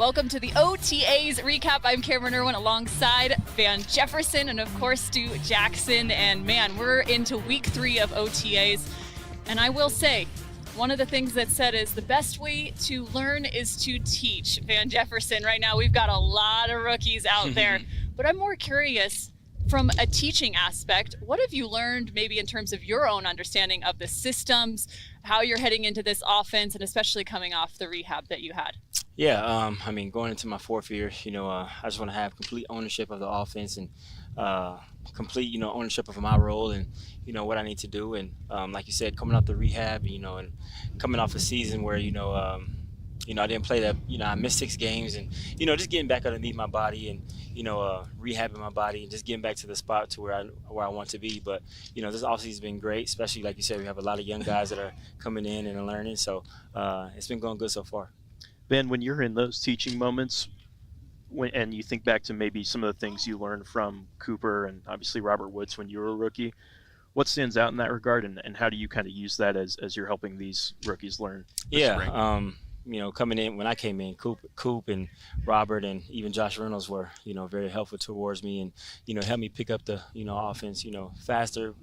Welcome to the OTAs Recap. I'm Camryn Irwin alongside Van Jefferson and, of course, Stu Jackson. And, man, we're into week 3 of OTAs. And I will say, one of the things that's said is the best way to learn is to teach. Van Jefferson, right now we've got a lot of rookies out there. But I'm more curious, from a teaching aspect, what have you learned maybe in terms of your own understanding of the systems, how you're heading into this offense, and especially coming off the rehab that you had? Yeah, I mean, going into my 4th year, I just want to have complete ownership of the offense and complete, ownership of my role and, what I need to do. And like you said, coming off the rehab, and coming off a season where, I didn't play that, I missed 6 games and, just getting back underneath my body and, rehabbing my body and just getting back to the spot to where I want to be. But, this offseason has been great, especially like you said, we have a lot of young guys that are coming in and learning. So it's been going good so far. Ben, when you're in those teaching moments, and you think back to maybe some of the things you learned from Cooper and obviously Robert Woods when you were a rookie, what stands out in that regard, and how do you kind of use that as you're helping these rookies learn? Coming in, when I came in, Coop and Robert and even Josh Reynolds were, very helpful towards me and, helped me pick up the, offense, faster.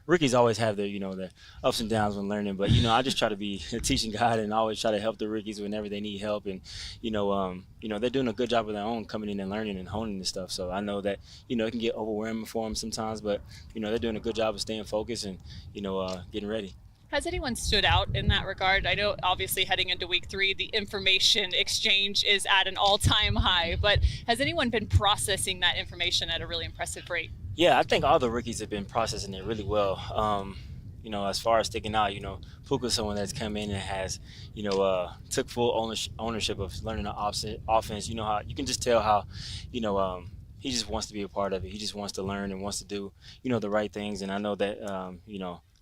Rookies always have their, their ups and downs when learning, but, I just try to be a teaching guide and always try to help the rookies whenever they need help. And, they're doing a good job of their own coming in and learning and honing this stuff. So I know that, it can get overwhelming for them sometimes, but, they're doing a good job of staying focused and, getting ready. Has anyone stood out in that regard? I know obviously heading into week 3, the information exchange is at an all-time high, but has anyone been processing that information at a really impressive rate? Yeah, I think all the rookies have been processing it really well. As far as sticking out, Puka's someone that's come in and has, took full ownership of learning the offense. How you can just tell how, he just wants to be a part of it. He just wants to learn and wants to do, the right things. And I know that,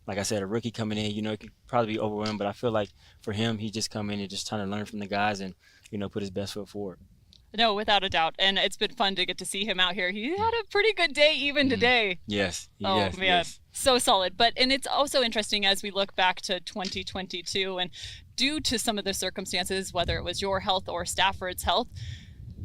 like I said, a rookie coming in, it could probably be overwhelmed, but I feel like for him, he just come in and just trying to learn from the guys and, put his best foot forward. No, without a doubt. And it's been fun to get to see him out here. He had a pretty good day even today. Yes. Man, so solid. And it's also interesting as we look back to 2022 and due to some of the circumstances, whether it was your health or Stafford's health,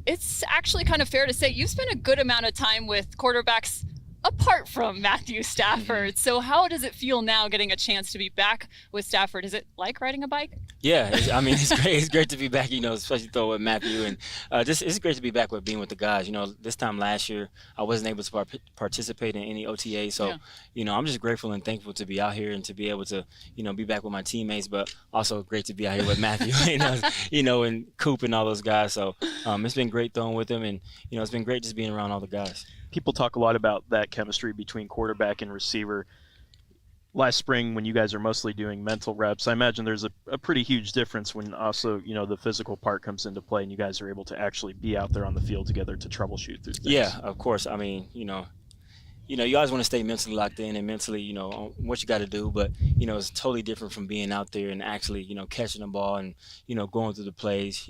it's actually kind of fair to say you've spent a good amount of time with quarterbacks apart from Matthew Stafford. So how does it feel now getting a chance to be back with Stafford? Is it like riding a bike? Yeah, it's great. It's great to be back, especially with Matthew. And it's great to be back being with the guys. This time last year, I wasn't able to participate in any OTA. So, I'm just grateful and thankful to be out here and to be able to, be back with my teammates, but also great to be out here with Matthew, and Coop and all those guys. So it's been great throwing with them. And, it's been great just being around all the guys. People talk a lot about that chemistry between quarterback and receiver. Last spring, when you guys are mostly doing mental reps, I imagine there's a pretty huge difference when also, the physical part comes into play and you guys are able to actually be out there on the field together to troubleshoot through things. Yeah, of course. I mean, you always want to stay mentally locked in and mentally, on what you got to do. But, it's totally different from being out there and actually, catching the ball and, going through the plays,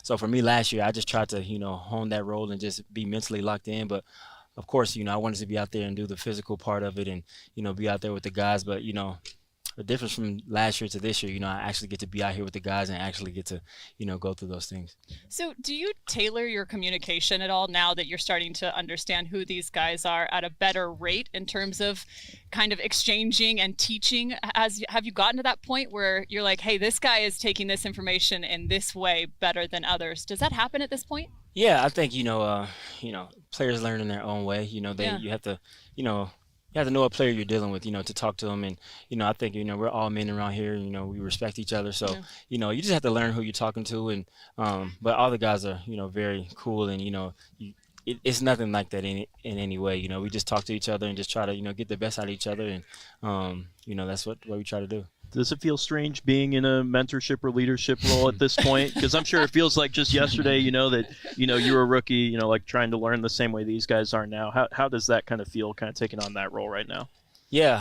So for me last year, I just tried to, hone that role and just be mentally locked in. But, of course, I wanted to be out there and do the physical part of it and, be out there with the guys. But, the difference from last year to this year, I actually get to be out here with the guys and actually get to, go through those things. So do you tailor your communication at all now that you're starting to understand who these guys are at a better rate in terms of kind of exchanging and teaching? Have you gotten to that point where you're like, hey, this guy is taking this information in this way better than others? Does that happen at this point? Yeah, I think, players learn in their own way. You have to, you have to know what player you're dealing with, to talk to them. And, I think, we're all men around here, we respect each other. So, you just have to learn who you're talking to. And, but all the guys are, very cool. And, it's nothing like that in any way. We just talk to each other and just try to, get the best out of each other. And, that's what we try to do. Does it feel strange being in a mentorship or leadership role at this point? Because I'm sure it feels like just yesterday, that, you were a rookie, like trying to learn the same way these guys are now. How does that kind of feel, kind of taking on that role right now? Yeah,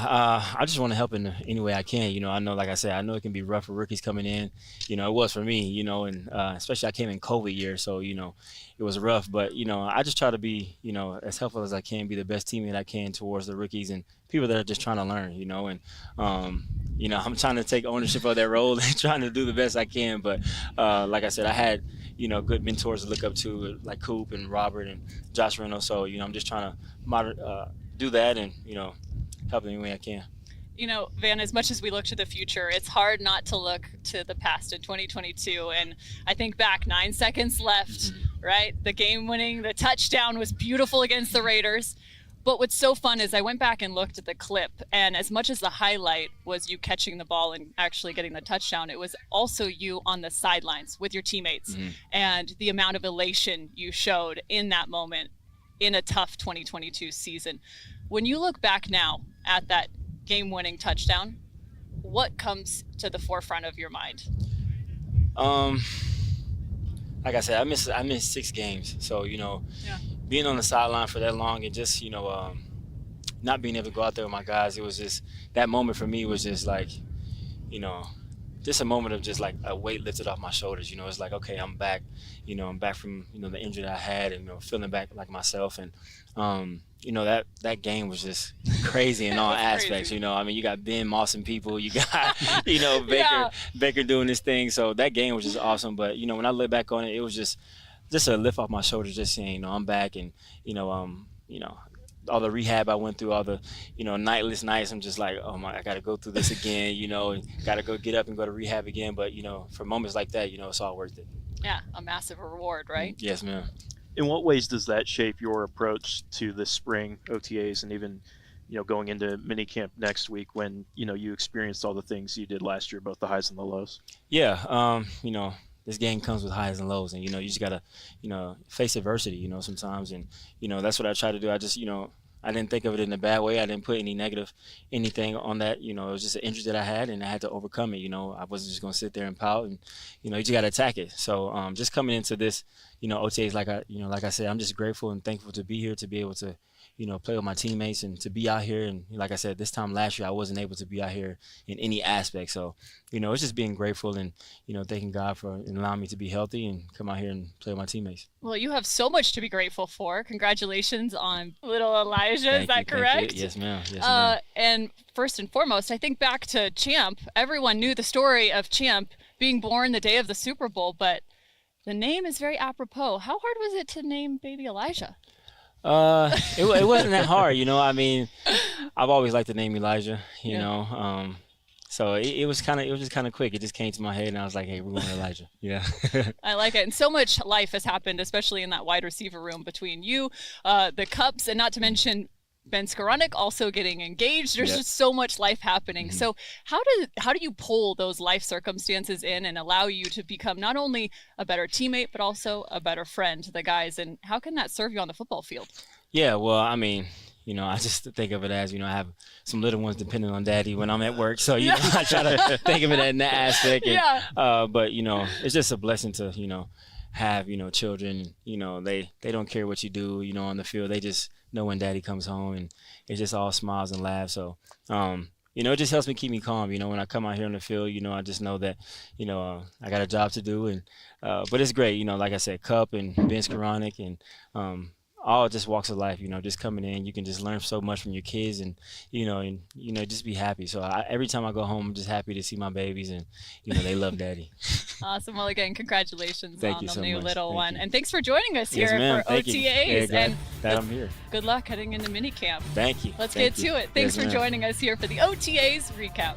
I just want to help in any way I can. I know, like I said, I know it can be rough for rookies coming in. It was for me, and especially I came in COVID year, so, it was rough. But, I just try to be, as helpful as I can, be the best teammate I can towards the rookies and people that are just trying to learn, and, you know, I'm trying to take ownership of that role and trying to do the best I can. But like I said, I had, you know, good mentors to look up to, like Coop and Robert and Josh Reynolds. So, you know, I'm just trying to do that and, you know, help any way I can. You know, Van, as much as we look to the future, it's hard not to look to the past in 2022. And I think back 9 seconds left, right? The the touchdown was beautiful against the Raiders. But what's so fun is I went back and looked at the clip, and as much as the highlight was you catching the ball and actually getting the touchdown, it was also you on the sidelines with your teammates and the amount of elation you showed in that moment in a tough 2022 season. When you look back now at that game-winning touchdown, what comes to the forefront of your mind? Like I said, I missed 6 games, so you know, being on the sideline for that long and just, you know, not being able to go out there with my guys, it was just, that moment for me was just like, you know, just a moment of just like a weight lifted off my shoulders. You know, it's like, okay, I'm back. You know, I'm back from, you know, the injury that I had, and, you know, feeling back like myself. And you know, that game was just crazy in all aspects. You know, I mean, you got Ben mossing people, you got, you know, Baker doing this thing. So that game was just awesome. But, you know, when I look back on it, it was just a lift off my shoulders, just saying, you know, I'm back. And, you know, all the rehab I went through, all the, you know, nightless nights, I'm just like, oh my, I got to go through this again, you know, and got to go get up and go to rehab again. But, you know, for moments like that, you know, it's all worth it. Yeah, a massive reward, right? Yes, ma'am. In what ways does that shape your approach to this spring OTAs and even, you know, going into minicamp next week when, you know, you experienced all the things you did last year, both the highs and the lows? Yeah, you know, this game comes with highs and lows, and, you know, you just got to, you know, face adversity, you know, sometimes. And, you know, that's what I try to do. I just, you know, I didn't think of it in a bad way. I didn't put any negative anything on that. You know, it was just an injury that I had, and I had to overcome it. You know, I wasn't just going to sit there and pout, and, you know, you just got to attack it. So just coming into this, you know, OTAs, like I said, I'm just grateful and thankful to be here, to be able to, you know, play with my teammates and to be out here. And like I said, this time last year, I wasn't able to be out here in any aspect. So, you know, it's just being grateful and, you know, thanking God for allowing me to be healthy and come out here and play with my teammates. Well, you have so much to be grateful for. Congratulations on little Elijah. Is that correct? Yes, ma'am. Yes, ma'am. And first and foremost, I think back to Champ. Everyone knew the story of Champ being born the day of the Super Bowl, but the name is very apropos. How hard was it to name baby Elijah? It wasn't that hard, you know. I mean, I've always liked the name Elijah, you know. So it was just kind of quick. It just came to my head, and I was like, hey, we're going Elijah. Yeah. I like it. And so much life has happened, especially in that wide receiver room between you, the Cups, and not to mention Ben Skoranek also getting engaged. There's just so much life happening. So how do you pull those life circumstances in and allow you to become not only a better teammate, but also a better friend to the guys? And how can that serve you on the football field? Yeah, well, I mean, you know, I just think of it as, you know, I have some little ones depending on daddy when I'm at work. So, you know, I try to think of it in that aspect. And, but, you know, it's just a blessing to, you know, have, you know, children. You know, they don't care what you do, you know, on the field. They just know when daddy comes home, and it's just all smiles and laughs. So, you know, it just helps me keep me calm. You know, when I come out here on the field, you know, I just know that, you know, I got a job to do. And but it's great, you know, like I said, Cup and Ben Skoranek and all just walks of life, you know, just coming in, you can just learn so much from your kids and just be happy. So every time I go home, I'm just happy to see my babies, and, you know, they love daddy. Awesome. Well, again, congratulations on the new much. little one. You. And thanks for joining us here for OTAs. And I'm here. Good luck heading into minicamp. Thank you. Let's get to it. Thanks for joining us here for the OTAs Recap.